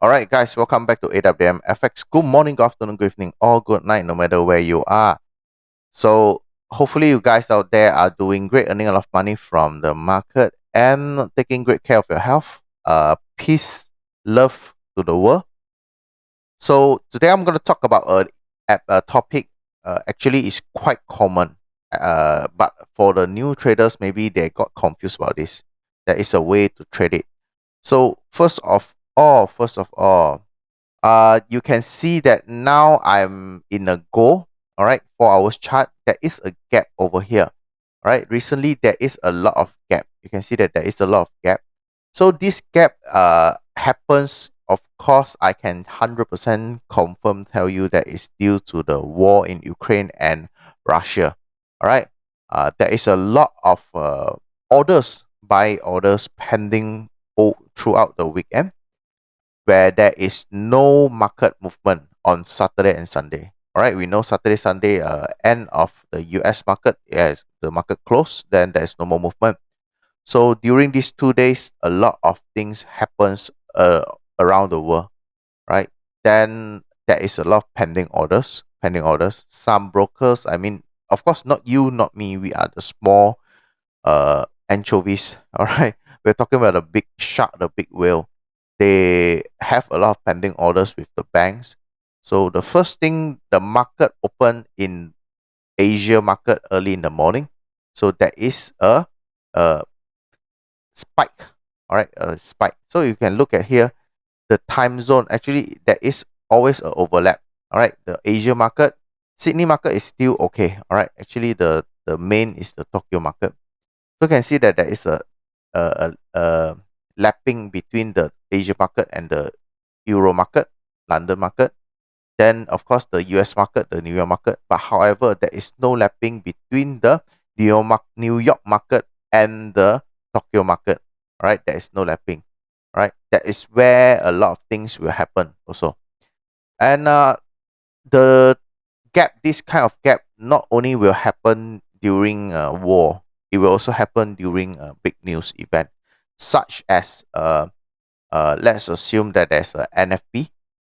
Alright, guys, welcome back to AWM FX. Good morning, good afternoon, good evening, or good night, no matter where you are. So, hopefully, you guys out there are doing great, earning a lot of money from the market and taking great care of your health. Peace, love to the world. So, today I'm going to talk about a topic actually is quite common. But for the new traders, maybe they got confused about this. There is a way to trade it. So, first of all, you can see that now I'm in a go, all right, 4 hours chart. There is a gap over here, all right. Recently, there is a lot of gap. You can see that there is a lot of gap. So this gap happens, of course, I can 100% confirm tell you that it's due to the war in Ukraine and Russia, all right. There is a lot of buy orders pending throughout the weekend where there is no market movement on Saturday and Sunday. All right, we know Saturday, Sunday, end of the US market, as the market closed, then there's no more movement. So during these 2 days, a lot of things happens around the world, right? Then there is a lot of pending orders. Some brokers, I mean, of course, not you, not me. We are the small anchovies. All right, we're talking about the big shark, the big whale. They have a lot of pending orders with the banks. So the first thing, the market opened in Asia market early in the morning. So there is a spike. All right, a spike. So you can look at here, the time zone. Actually, there is always a overlap. All right, the Asia market, Sydney market is still okay. All right, actually the main is the Tokyo market. So you can see that there is a lapping between the Asia market and the Euro market, London market. Then, of course, the US market, the New York market. But however, there is no lapping between the New York market and the Tokyo market. Right? There is no lapping. Right? That is where a lot of things will happen also. And the this kind of gap, not only will happen during war, it will also happen during a big news event, such as let's assume that there's a NFP,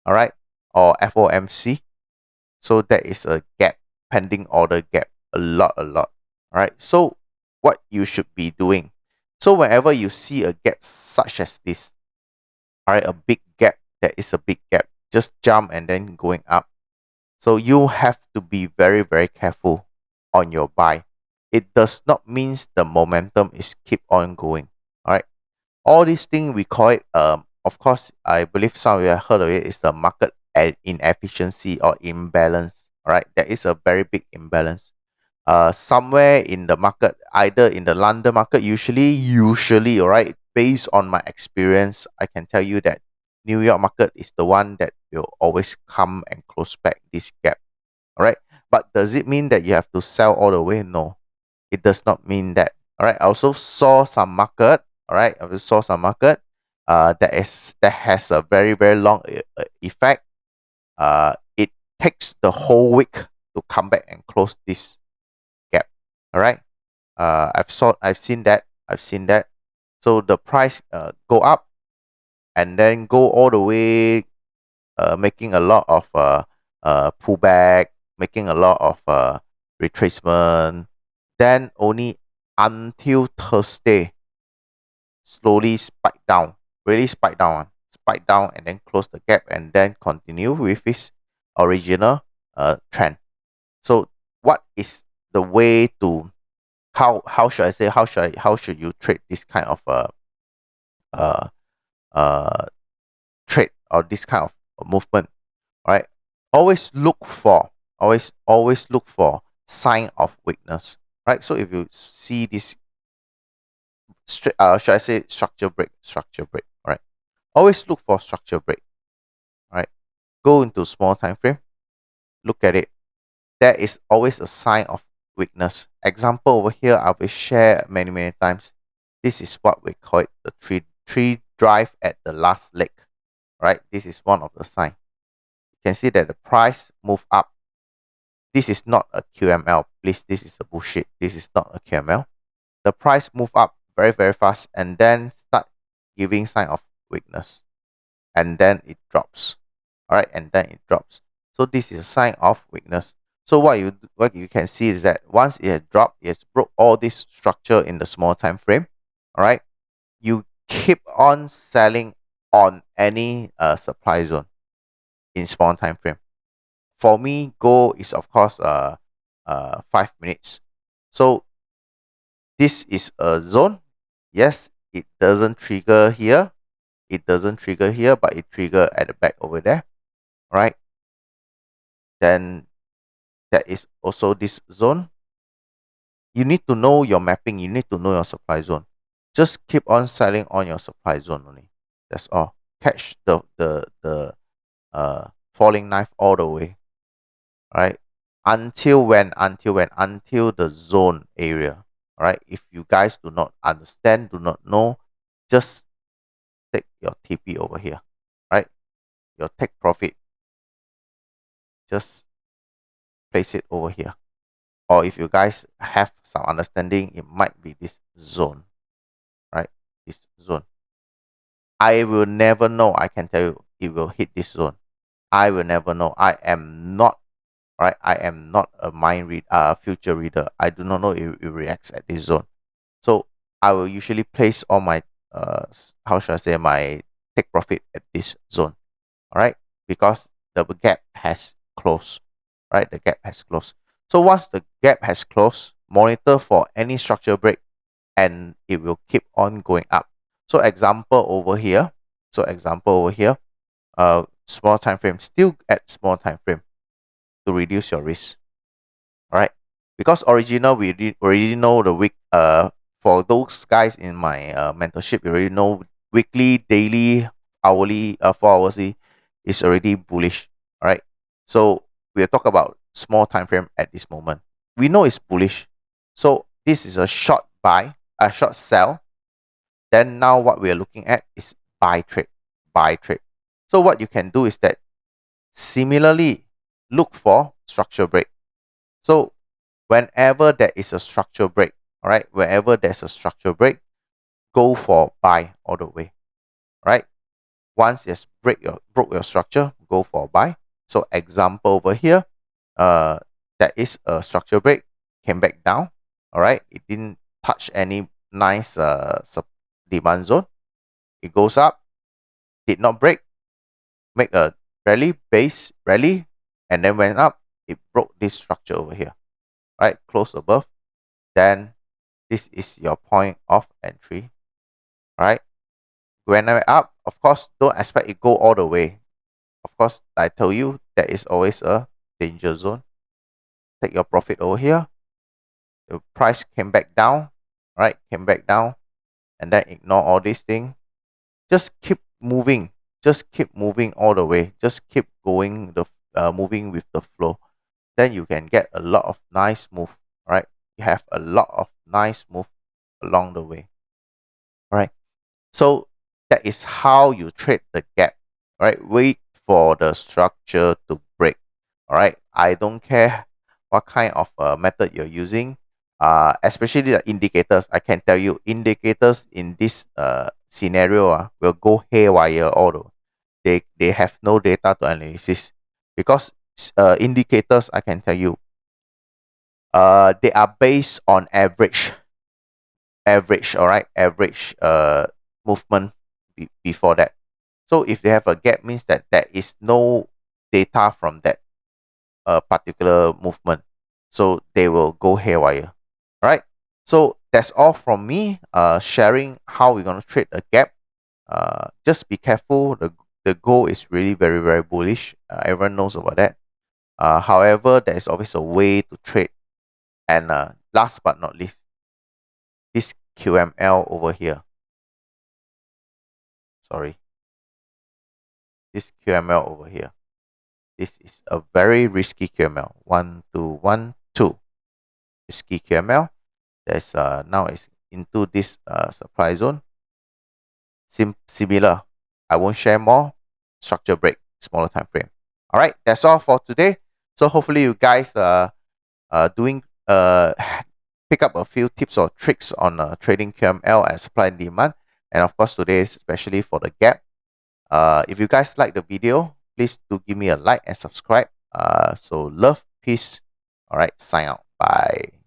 all right, or FOMC. So that is a gap, pending order gap, a lot. All right. So what you should be doing. So whenever you see a gap such as this, all right, a big gap, there is a big gap, just jump and then going up. So you have to be very, very careful on your buy. It does not mean the momentum is keep on going. All right. All these things we call it, of course, I believe some of you have heard of it, is the market inefficiency or imbalance. All right. There is a very big imbalance. Somewhere in the market, either in the London market, usually, all right, based on my experience, I can tell you that New York market is the one that will always come and close back this gap. All right. But does it mean that you have to sell all the way? No, it does not mean that. All right. I also saw some market. All right. I also saw some market that has a very, very long effect. It takes the whole week to come back and close this gap. All right. I've seen that. I've seen that. So the price go up and then go all the way, making a lot of pullback, making a lot of retracement. Then only until Thursday, slowly spike down, really spike down and then close the gap and then continue with its original trend. So what is the way to how should I say how should you trade this kind of uh uh trade or this kind of movement? All right, always look for always look for sign of weakness, right? So if you see this should I say structure break, all right, always look for structure break. All right, go into small time frame, look at it. There is always a sign of weakness. Example over here, I will share many times. This is what we call it, the three drive at the last leg, right? This is one of the sign. You can see that the price move up. This is not a QML, please. This is a bullshit. This is not a QML. The price move up very, very fast and then start giving sign of weakness. and then it drops. All right, and then it drops. So this is a sign of weakness. So what you can see is that once it has dropped, it has broke all this structure in the small time frame. All right, you keep on selling on any supply zone in small time frame. For me, goal is of course 5 minutes. So this is a zone. Yes, it doesn't trigger here. It doesn't trigger here, but it trigger at the back over there. Right? Then there is also this zone. You need to know your mapping. You need to know your supply zone. Just keep on selling on your supply zone only. That's all. Catch the falling knife all the way. Right? Until the zone area. All right? If you guys do not understand, do not know, just take your TP over here. Right? Your take profit. Just place it over here. Or if you guys have some understanding, it might be this zone. Right? This zone. I will never know. I can tell you it will hit this zone. I will never know. I am not right. I am not a future reader. I do not know if it reacts at this zone. So I will usually place all my how should I say, my take profit at this zone. All right, because the gap has closed. Right, the gap has closed. So once the gap has closed, monitor for any structure break, and it will keep on going up. So example over here. Small time frame, still at small time frame to reduce your risk. All right, because original we already know the week. For those guys in my mentorship, you already know weekly, daily, hourly, 4 hourly is already bullish. All right, so we'll talk about small time frame at this moment. We know it's bullish, so this is a short buy, a short sell. Then now what we are looking at is buy trade, buy trade. So what you can do is that similarly look for structure break. So whenever there is a structure break, all right, wherever there's a structure break, go for buy all the way. Right? Once it's broke your structure, go for buy. So example over here, there is a structure break, came back down. All right, it didn't touch any nice demand zone. It goes up, did not break, make a rally, base rally, and then went up. It broke this structure over here. Right, close above. Then this is your point of entry. Right, when I'm up, of course, don't expect it go all the way. Of course, I tell you there is always a danger zone. Take your profit over here. The price came back down, right? Came back down, and then ignore all these things. Just keep moving. Just keep moving all the way. Just keep going moving with the flow. Then you can get a lot of nice move, right? You have a lot of nice move along the way, right? So that is how you trade the gap, right? Wait for the structure to break, all right? I don't care what kind of method you're using, especially the indicators. I can tell you indicators in this scenario will go haywire, although they have no data to analysis, because indicators, I can tell you, they are based on average, all right, average movement before that. So if they have a gap, means that there is no data from that particular movement, so they will go haywire. Right, so that's all from me, sharing how we're going to trade a gap. Just be careful. The goal is really very, very bullish. Everyone knows about that. However, there is always a way to trade. And last but not least, this QML over here. Sorry. This QML over here. This is a very risky QML. 1212. Risky QML. There's now it's into this supply zone. Similar. I won't share more. Structure break, smaller time frame. All right, that's all for today. So hopefully you guys doing pick up a few tips or tricks on trading QML and supply and demand. And of course, today is especially for the gap. If you guys like the video, please do give me a like and subscribe. So love, peace. All right, sign out. Bye.